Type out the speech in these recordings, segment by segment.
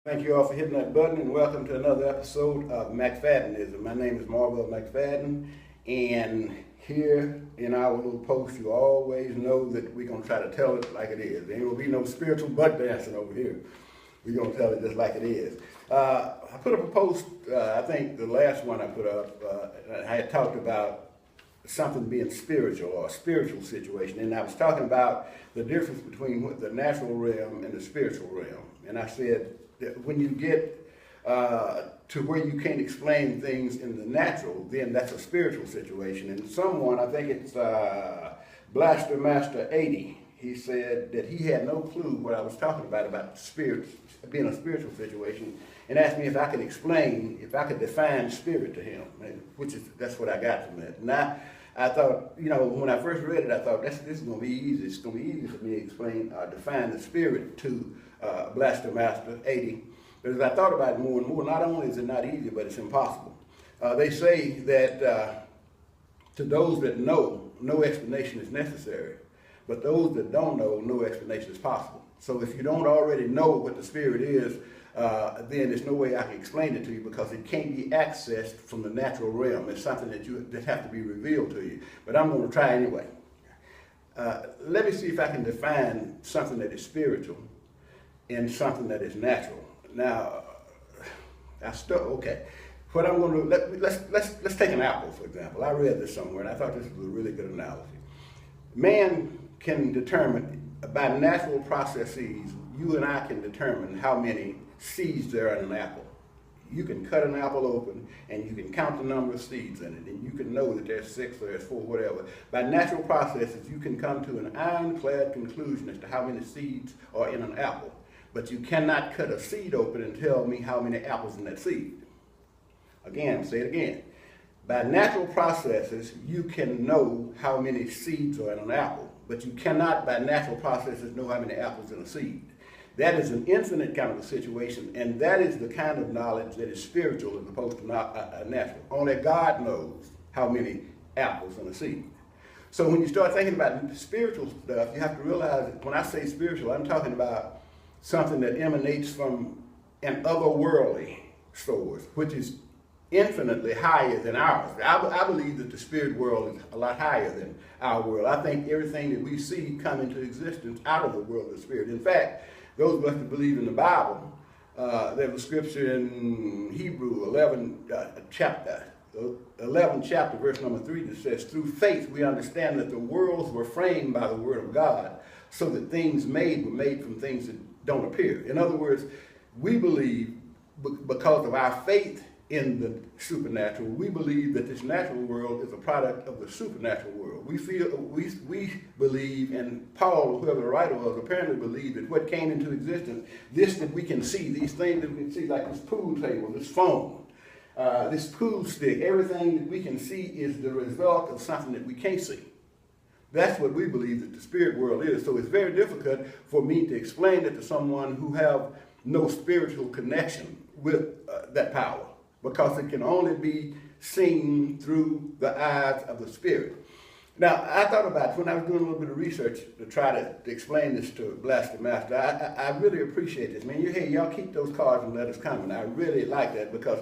Thank you all for hitting that button, and welcome to another episode of McFaddenism. My name is Marvell McFadden, and here in our little post, you always know that we're going to try to tell it like it is. There ain't going to be no spiritual butt dancing over here. We're going to tell it just like it is. I put up a post, I think the last one I put up, I had talked about something being spiritual or a spiritual situation, and I was talking about the difference between the natural realm and the spiritual realm. And I said that when you get to where you can't explain things in the natural, then that's a spiritual situation. And someone, I think it's Blaster Master 80, he said that he had no clue what I was talking about spirit being a spiritual situation, and asked me if I could explain, if I could define spirit to him, that's what I got from that. And I thought, when I first read it, I thought this is going to be easy. It's going to be easy for me to explain, define the spirit to Blaster Master 80. But as I thought about it more and more, not only is it not easy, but it's impossible. They say that to those that know, no explanation is necessary. But those that don't know, no explanation is possible. So if you don't already know what the spirit is, then there's no way I can explain it to you, because it can't be accessed from the natural realm. It's something that have to be revealed to you. But I'm going to try anyway. Let me see if I can define something that is spiritual and something that is natural. Now, okay. What I'm going to let's take an apple, for example. I read this somewhere, and I thought this was a really good analogy. Man can determine, by natural processes, you and I can determine how many seeds there are in an apple. You can cut an apple open and you can count the number of seeds in it, and you can know that there's 6 or there's 4, whatever. By natural processes, you can come to an ironclad conclusion as to how many seeds are in an apple. But you cannot cut a seed open and tell me how many apples in that seed. Again, say it again. By natural processes, you can know how many seeds are in an apple, but you cannot, by natural processes, know how many apples in a seed. That is an infinite kind of a situation, and that is the kind of knowledge that is spiritual as opposed to natural. Only God knows how many apples in a seed. So when you start thinking about spiritual stuff, you have to realize that when I say spiritual, I'm talking about something that emanates from an otherworldly source, which is infinitely higher than ours. I believe that the spirit world is a lot higher than our world. I think everything that we see come into existence out of the world of the spirit. In fact, those of us that believe in the Bible, there's a scripture in Hebrew 11 chapter, verse number 3, that says, "Through faith we understand that the worlds were framed by the word of God, so that things made were made from things that don't appear." In other words, we believe, because of our faith in the supernatural, we believe that this natural world is a product of the supernatural world. We believe, and Paul, whoever the writer was, apparently believed that what came into existence, this that we can see, these things that we can see, like this pool table, this phone, this pool stick, everything that we can see is the result of something that we can't see. That's what we believe that the spirit world is. So it's very difficult for me to explain it to someone who have no spiritual connection with that power, because it can only be seen through the eyes of the spirit. Now, I thought about it when I was doing a little bit of research to try to explain this to Blaster Master. I really appreciate this, man. Hey, y'all keep those cards and letters coming. I really like that, because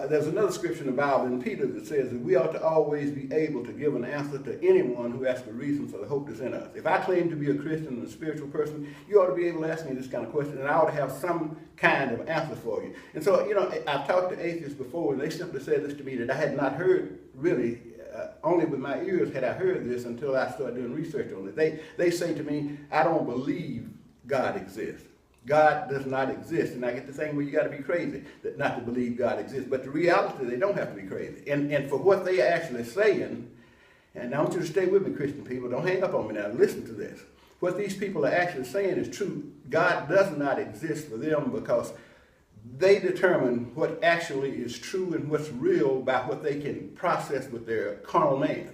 there's another scripture in the Bible in Peter that says that we ought to always be able to give an answer to anyone who asks a reason for the hope that's in us. If I claim to be a Christian and a spiritual person, you ought to be able to ask me this kind of question, and I ought to have some kind of answer for you. And so, I've talked to atheists before, and they simply said this to me, that I had not heard really. Only with my ears had I heard this until I started doing research on it. They say to me, I don't believe God exists. God does not exist. And I get the thing where you got to be crazy not to believe God exists. But the reality, they don't have to be crazy. And for what they are actually saying, and I want you to stay with me, Christian people, don't hang up on me now, listen to this. What these people are actually saying is true. God does not exist for them, because they determine what actually is true and what's real by what they can process with their carnal man.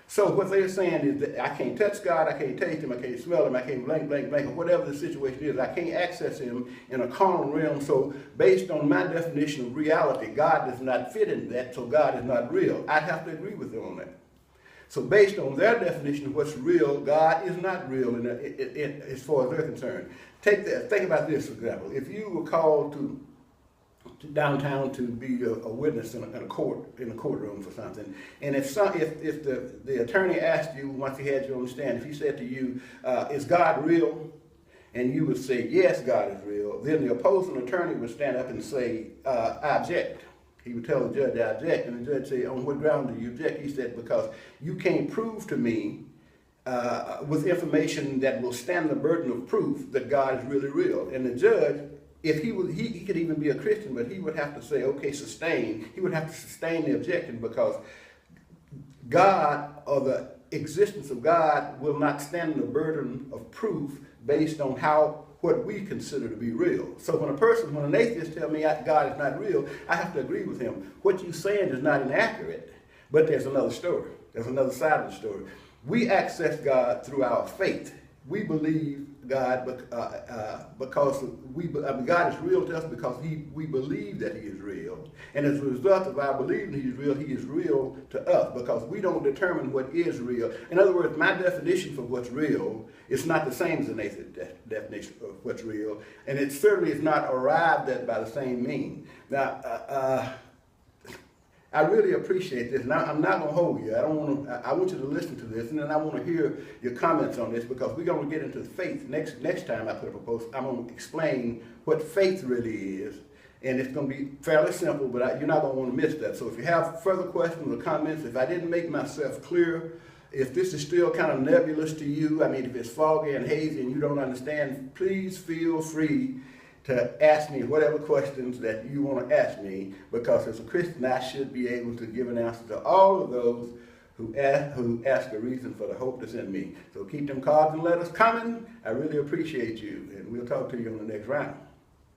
So what they're saying is that I can't touch God, I can't taste him, I can't smell him, I can't blank, or whatever the situation is. I can't access him in a carnal realm. So based on my definition of reality, God does not fit in that, so God is not real. I'd have to agree with them on that. So based on their definition of what's real, God is not real as far as they're concerned. Think about this, for example. If you were called to downtown to be a witness in a courtroom for something, and if the attorney asked you, once he had you on the stand, if he said to you, is God real? And you would say, yes, God is real. Then the opposing attorney would stand up and say, I object. He would tell the judge, I object. And the judge would say, on what ground do you object? He said, because you can't prove to me with information that will stand the burden of proof that God is really real. And the judge, if he could even be a Christian, but he would have to say, okay, sustain. He would have to sustain the objection, because God, or the existence of God, will not stand the burden of proof based on what we consider to be real. So when an atheist tells me God is not real, I have to agree with him. What you're saying is not inaccurate, but there's another story. There's another side of the story. We access God through our faith. We believe God because God is real to us because we believe that he is real. And as a result of our believing he is real to us, because we don't determine what is real. In other words, my definition for what's real is not the same as an atheist definition of what's real, and it certainly is not arrived at by the same means. Now, I really appreciate this. Now, I'm not going to hold you. I want you to listen to this, and then I want to hear your comments on this, because we're going to get into faith next time I put up a post. I'm going to explain what faith really is, and it's going to be fairly simple, but you're not going to want to miss that. So if you have further questions or comments, if I didn't make myself clear, if this is still kind of nebulous to you, I mean, if it's foggy and hazy and you don't understand, please feel free to ask me whatever questions that you want to ask me, because as a Christian, I should be able to give an answer to all of those who ask a reason for the hope that's in me. So keep them cards and letters coming. I really appreciate you, and we'll talk to you on the next round.